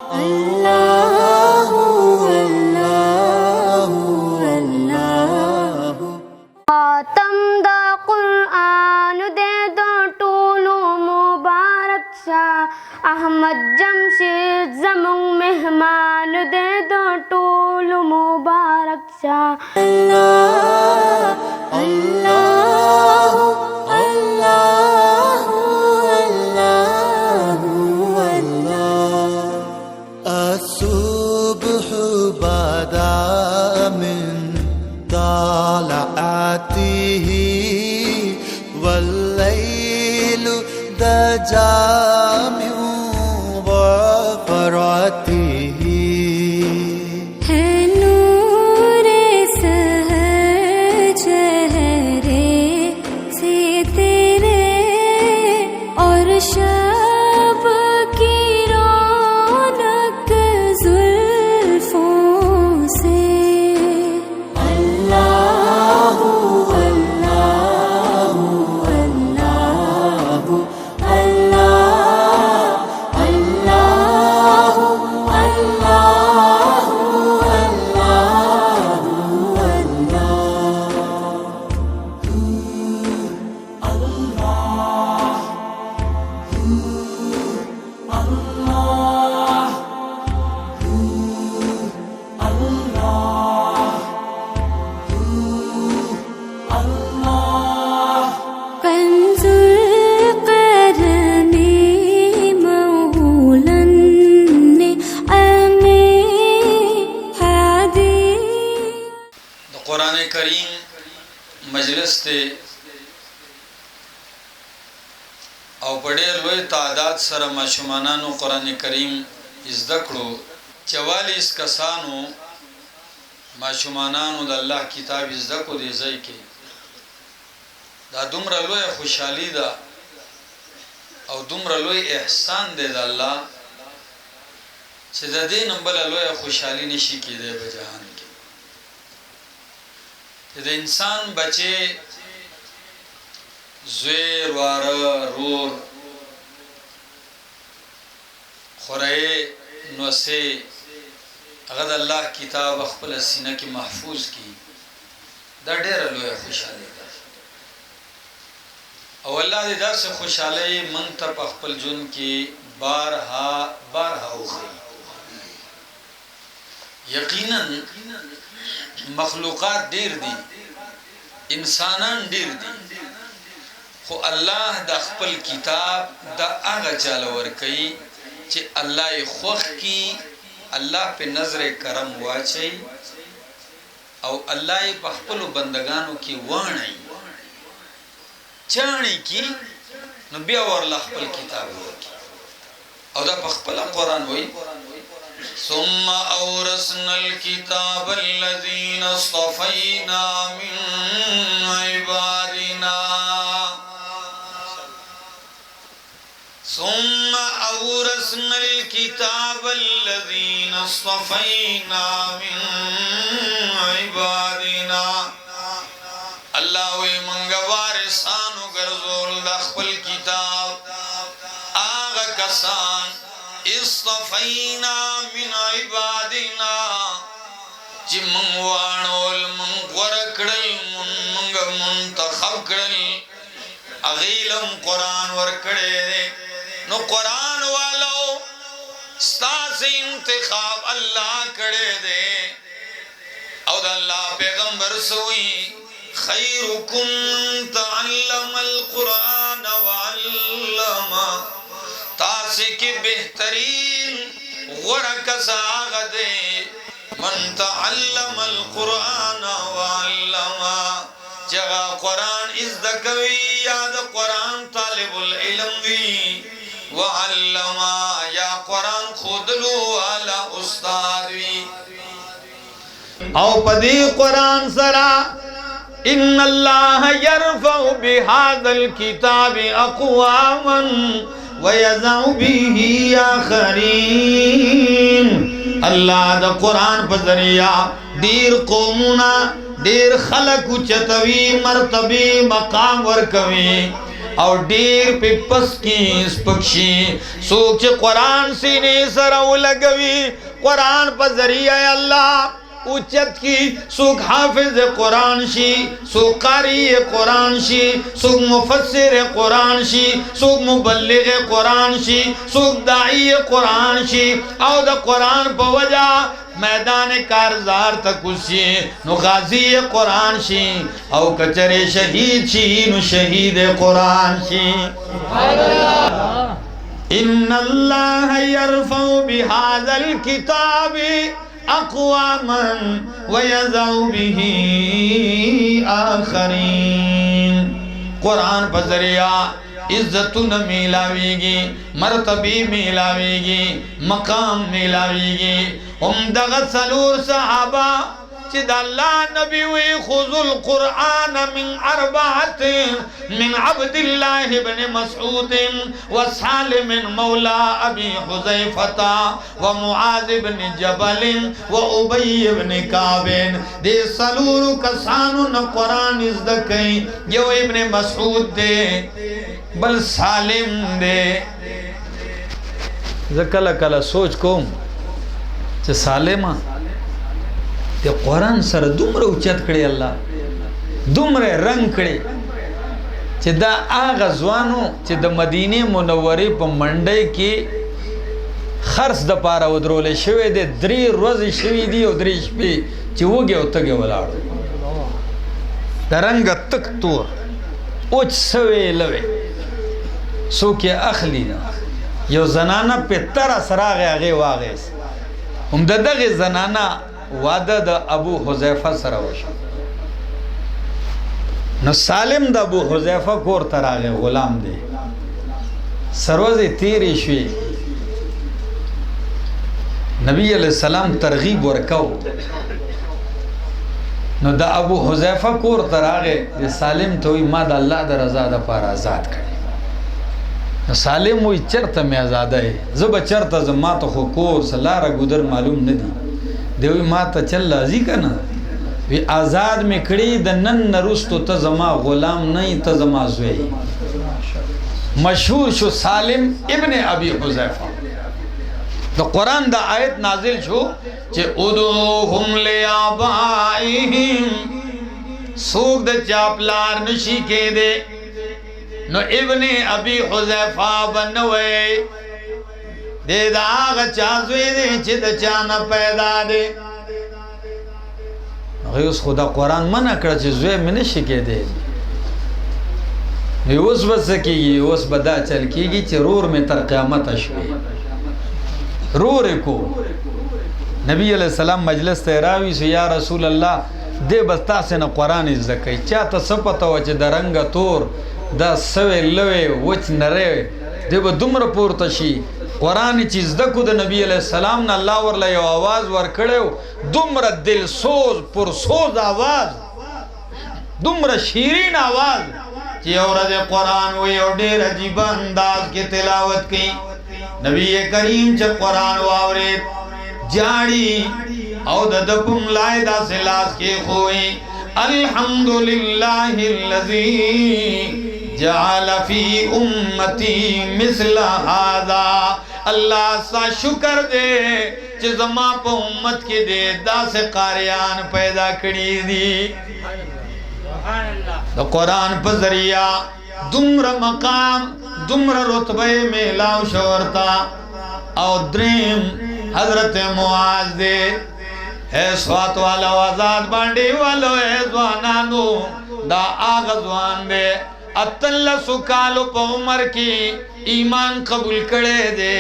اللہ اللہ اللہ خاتم دا قرآن دے دو ٹولو مبارک شاہ احمد جمشید زمون مہمان دے دو ٹولو مبارک شاہ اللہ اللہ اللہ اللہ الصبح بدا من طلعته والليل دجى من ظفرته ہے نور سحر چہرے سے تیرے اور شب کی رونق زلفوں سے اللہ اللہ اللہ اللہ اللہ کنز القرن مولا نعم ہادی د قرآن کریم مجلس ته او په ډېر لوی تعداد سره ماشومانانو قرآن کریم زده کړو 44 کسانو ماشومانانو د الله کتاب زده کو دی ځای کې دا دومره لوی خوشحالي ده او دومره لوی احسان دی د الله چې د دې نه بله لویه خوشحالي نشي کېدی په جهان کې چې د انسان بچې زوی واره رور خورئ نوسې هغه د الله کتاب خپله سینه کې محفوظ کړي دا ډېره لویه خوشحالي ده او الله دې داسې خوشحالۍ موږ ته په خپل ژوند کې بارها وښیي یقینا مخلوقات ډېر دي انسانان ډېر دي خو الله د خپل کتاب د هغه چاله ورکوي چې الله یې خوښ کړي الله په نظر کرم واچي او الله یې په خپلو بندګانو کې واڼي چاڼي کی نو بیا ورله خپل کتاب ورکړي او دا په خپله قرآن وایي ثم أورثنا الكتاب الذين اصطفينا من عبادنا ثم أورثنا الكتاب الذين اصطفينا من عبادنا اللہ وی منگا وارثانو گرزول دا خپل کتاب آغا کسان اصطفینا من عبادنا چی من وانول من غرکڑل من منتخب کڑل اغیلم قرآن ورکڑے دے نو قرآن والو ستاس انتخاب اللہ کڑے دے او دا اللہ پیغمبر سوئی خیرکم تعلم القرآن وعلم تاسی کی بہترین غرکس آغا دے من تعلم القرآن وعلم جگہ قرآن ازدکوی یاد قرآن طالب العلم وی وعلم یا قرآن خودلو والا استاد وی او پدی قرآن سرا ان اللہ یرفع بهذا الكتاب اقواما وَيَزَعُ بِهِ آخَرِينَ اللہ دا قرآن پر ذریعہ دیر قومونا دیر خلق چتوی مرتبی مقام ورکوی او ډیر په پس کې سپکشي څوک چې قرآن سینې سره ولګوي قرآن په ذریعه الله اوچت کی سوک حافظ قرآن شی سوک قاری قرآن شی سوک مفسر قرآن شی سوک مبلغ قرآن شی سوک داعی قرآن شی او دا قرآن پا وجہ میدان کارزار تکوسی نو غازی قرآن شی او کچر شہید شی نو شہید قرآن شی ان اللہ یرفع بہذا الکتاب اقواما ویذعو به آخرین قرآن پر ذریعہ عزتن میلاویگی مرتبی میلاویگی مقام میلاویگی امدغت سلور صحابہ چید اللہ نبی وی خذ القرآن من اربعت من عبد اللہ بن مسعود وسالم مولا ابی حذیفتا ومعاذ بن جبل وعبی بن کعب دے سلور کسانو قرآن ازدکیں یو ابن مسعود دے بل سالم دے زکل کل سوچ کوم چه سالمہ تے قرآن سر دومره اوچت کړي الله دومره رنگ کړي چې دا آغا زوانو چې د مدینه منورې په منډۍ کې خرڅ د پاره ودرولې شوی دی 3 ورځې شوی دی او 3 شپې چې وږي او تږي ولاړ د رنګ تک تور اوچ سوی لوي څوک یې اخلي یو زنانه په تر سراغه هغه واغېس هم دغه زنانه وعدہ دا ابو حذیفہ سره وشو نو سالم دا ابو حذیفہ کور تراغه غلام دی سروزی تیری شوی نبی علیہ السلام ترغیب ورکو نو دا ابو حذیفہ کور تراغه دی سالم توی ما دا اللہ دا رضا دا پار آزاد کردی نو سالم وی چرتا میں آزاده ہے زب چرتا زماتو خو کور سلارا گودر معلوم ندی دیوی ما تا چل لازی کنا وی آزاد میں کڑی دا نن نرستو تا زما غلام نہیں تا زما زوی مشہور شو سالم ابن ابی حذیفہ دا قرآن دا آیت نازل شو چے ادوہم لیابائیہم سوک دا چاپلار نشی کے دے نو ابن ابی حذیفہ بنوے دے دا آغا چازوی دے چی دا چانا پیدا دے غیوس خدا قرآن منع کرا چی زوی میں نشی کے دے اس بس کی گی اس بدا چل کی گی چی رور میں تر قیامت اشوی رور کو نبی علیہ السلام مجلس تیراوی سے یا رسول اللہ دے بستا سے نا قرآن ازدکی چاہتا سپتا وچی دا رنگ تور دا سوی لوی وچ نرے دے با دمر پورتا شی قرآن چیز دکو دا نبی علیہ السلام نا اللہ ورلہ یو آواز ورکڑے دمر دل سوز پر سوز آواز دمر شیرین آواز چی اورد قرآن وی اور دیر عجیب انداز کی تلاوت کی نبی کریم چا قرآن واورید جاڑی او دا دپم لائے دا سلاس کی خوئی الحمدللہ اللذی جعل فی امتی مثل هذا اللہ سا شکر دے چی زما پا امت کی دے دا سے قاریان پیدا کری دی دا قرآن پا ذریعہ دمر مقام دمر رتبہ میں لاو شورتا او دریم حضرت معاذ دے اے سوات والا وزاد بانڈی والو اے زوانانو دا آغا زوان دے اتل سکالو پا عمر کی ایمان قبول کرے دے